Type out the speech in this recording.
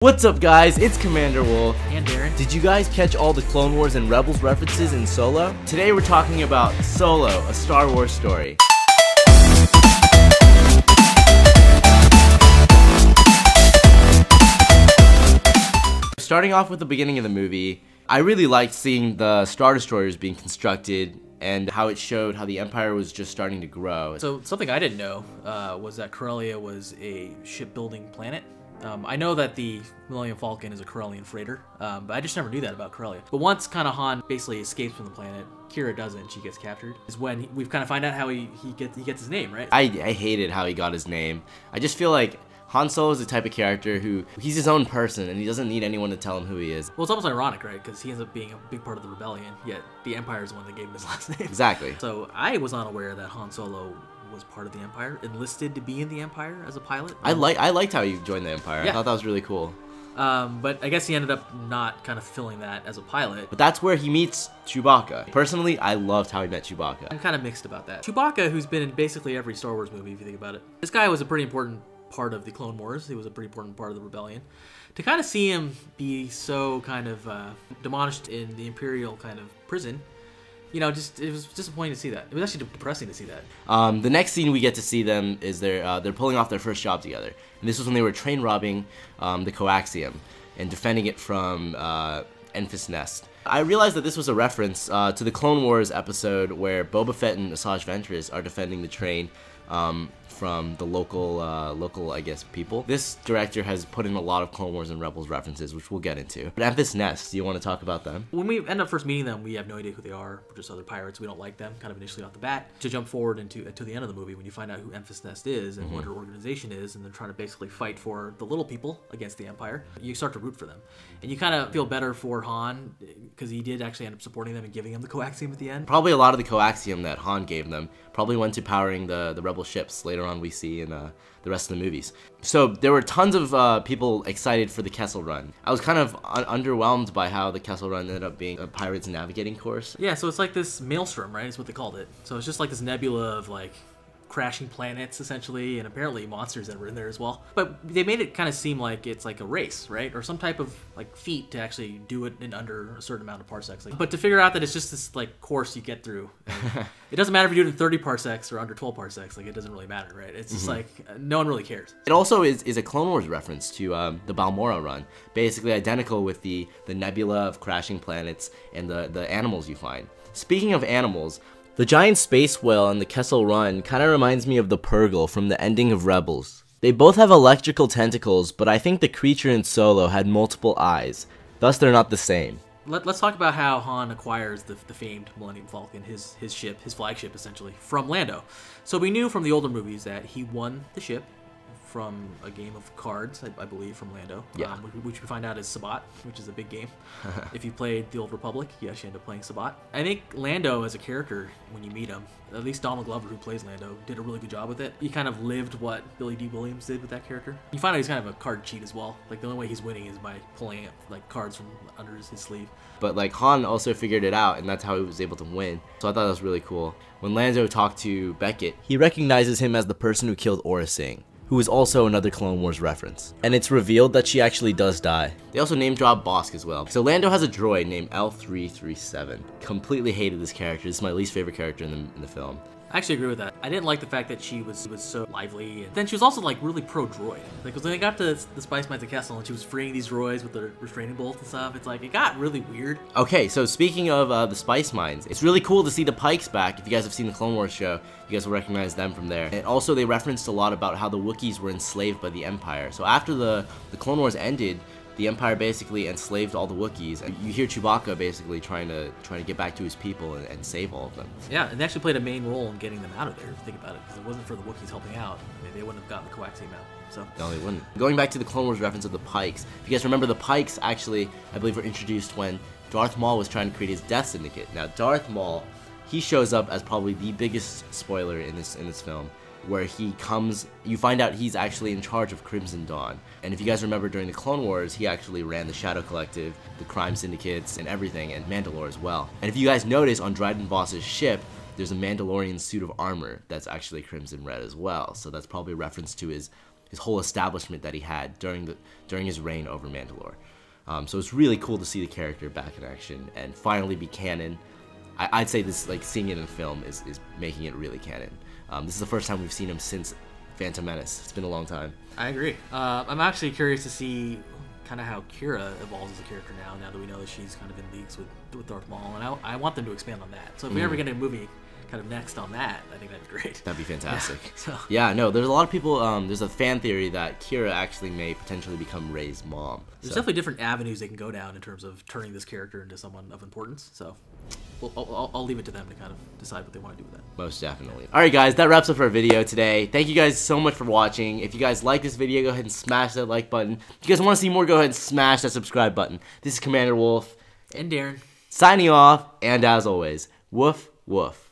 What's up guys, it's Commander Wolf. And Darren. Did you guys catch all the Clone Wars and Rebels references in Solo? Today we're talking about Solo, a Star Wars story. Starting off with the beginning of the movie, I really liked seeing the Star Destroyers being constructed and how it showed how the Empire was just starting to grow. So something I didn't know was that Corellia was a shipbuilding planet. I know that the Millennium Falcon is a Corellian freighter, but I just never knew that about Corellia. But once kind of Han basically escapes from the planet, Kira doesn't, she gets captured, is when we've kind of find out how he gets his name, right? I hated how he got his name. I just feel like Han Solo is the type of character who, he's his own person and he doesn't need anyone to tell him who he is. Well, it's almost ironic, right? Because he ends up being a big part of the rebellion, yet the Empire is the one that gave him his last name. Exactly. So I was unaware that Han Solo was part of the Empire, enlisted to be in the Empire as a pilot. I liked how he joined the Empire. Yeah. I thought that was really cool. But I guess he ended up not kind of fulfilling that as a pilot. But that's where he meets Chewbacca. Personally, I loved how he met Chewbacca. I'm kind of mixed about that. Chewbacca, who's been in basically every Star Wars movie, if you think about it. This guy was a pretty important part of the Clone Wars. He was a pretty important part of the rebellion. To kind of see him be so kind of demolished in the Imperial kind of prison, you know, just it was disappointing to see that. It was actually depressing to see that. The next scene we get to see them is they're pulling off their first job together. And this was when they were train robbing the Coaxium and defending it from Enfys Nest. I realized that this was a reference to the Clone Wars episode where Boba Fett and Asajj Ventress are defending the train from the local, I guess, people. This director has put in a lot of Clone Wars and Rebels references, which we'll get into. But Enfys Nest, do you want to talk about them? When we end up first meeting them, we have no idea who they are. We're just other pirates. We don't like them, kind of initially off the bat. To jump forward to the end of the movie, when you find out who Enfys Nest is and what her organization is, and they're trying to basically fight for the little people against the Empire, you start to root for them. And you kind of feel better for Han, because he did actually end up supporting them and giving them the Coaxium at the end. Probably a lot of the Coaxium that Han gave them probably went to powering the Rebel ships later on we see in the rest of the movies. So there were tons of people excited for the Kessel Run. I was kind of underwhelmed by how the Kessel Run ended up being a pirate's navigating course. Yeah, so it's like this maelstrom, right? Is what they called it. So it's just like this nebula of like crashing planets essentially, and apparently monsters that were in there as well. But they made it kind of seem like it's like a race, right? Or some type of like feat to actually do it in under a certain amount of parsecs. But to figure out that it's just this like course you get through. It doesn't matter if you do it in 30 parsecs or under 12 parsecs. Like it doesn't really matter, right? It's just like no one really cares. It also is a Clone Wars reference to the Balmorra Run, basically identical with the nebula of crashing planets and the animals you find. Speaking of animals, the giant space whale and the Kessel Run kind of reminds me of the Purrgil from the ending of Rebels. They both have electrical tentacles, but I think the creature in Solo had multiple eyes, thus they're not the same. Let's talk about how Han acquires the famed Millennium Falcon, his ship, his flagship essentially, from Lando. So we knew from the older movies that he won the ship from a game of cards, I believe, from Lando, yeah. Which we find out is Sabbat, which is a big game. If you played the Old Republic, you actually end up playing Sabbat. I think Lando as a character, when you meet him, at least Donald Glover, who plays Lando, did a really good job with it. He kind of lived what Billy D. Williams did with that character. You find out he's kind of a card cheat as well. Like the only way he's winning is by pulling like cards from under his sleeve. But like Han also figured it out, and that's how he was able to win. So I thought that was really cool. When Lando talked to Beckett, he recognizes him as the person who killed Aurra Sing, who is also another Clone Wars reference. And it's revealed that she actually does die. They also name drop Bossk as well. So Lando has a droid named L337. Completely hated this character. This is my least favorite character in the film. I actually agree with that. I didn't like the fact that she was so lively. And then she was also like really pro-droid. Like when they got to the Spice Mines of Kessel and she was freeing these droids with the restraining bolts and stuff, it's like, it got really weird. Okay, so speaking of the Spice Mines, it's really cool to see the Pikes back. If you guys have seen the Clone Wars show, you guys will recognize them from there. And also they referenced a lot about how the Wookiees were enslaved by the Empire. So after the Clone Wars ended, the Empire basically enslaved all the Wookiees, and you hear Chewbacca basically trying to get back to his people and save all of them. Yeah, and they actually played a main role in getting them out of there, if you think about it, because if it wasn't for the Wookiees helping out, they wouldn't have gotten the Coaxium out. So. No, they wouldn't. Going back to the Clone Wars reference of the Pikes, if you guys remember, the Pikes actually, I believe, were introduced when Darth Maul was trying to create his Death Syndicate. Now, Darth Maul, he shows up as probably the biggest spoiler in this film, where he comes, you find out he's actually in charge of Crimson Dawn. And if you guys remember, during the Clone Wars, he actually ran the Shadow Collective, the crime syndicates, and everything, and Mandalore as well. And if you guys notice, on Dryden Voss's ship, there's a Mandalorian suit of armor that's actually crimson red as well. So that's probably a reference to his his whole establishment that he had during his reign over Mandalore. So it's really cool to see the character back in action and finally be canon. I'd say this, like, seeing it in film is making it really canon. This is the first time we've seen him since Phantom Menace. It's been a long time. I agree. I'm actually curious to see kind of how Qi'ra evolves as a character now that we know that she's kind of in leagues with Darth Maul, and I want them to expand on that. So if we ever get a movie kind of next on that, I think that'd be great. That'd be fantastic. Yeah, yeah, no, there's a lot of people, there's a fan theory that Qi'ra actually may potentially become Rey's mom. There's definitely different avenues they can go down in terms of turning this character into someone of importance, so I'll leave it to them to kind of decide what they want to do with that. Most definitely. Alright guys, that wraps up our video today. Thank you guys so much for watching. If you guys like this video, go ahead and smash that like button. If you guys want to see more, go ahead and smash that subscribe button. This is Commander Wolf. And Darren. Signing off, and as always, woof woof.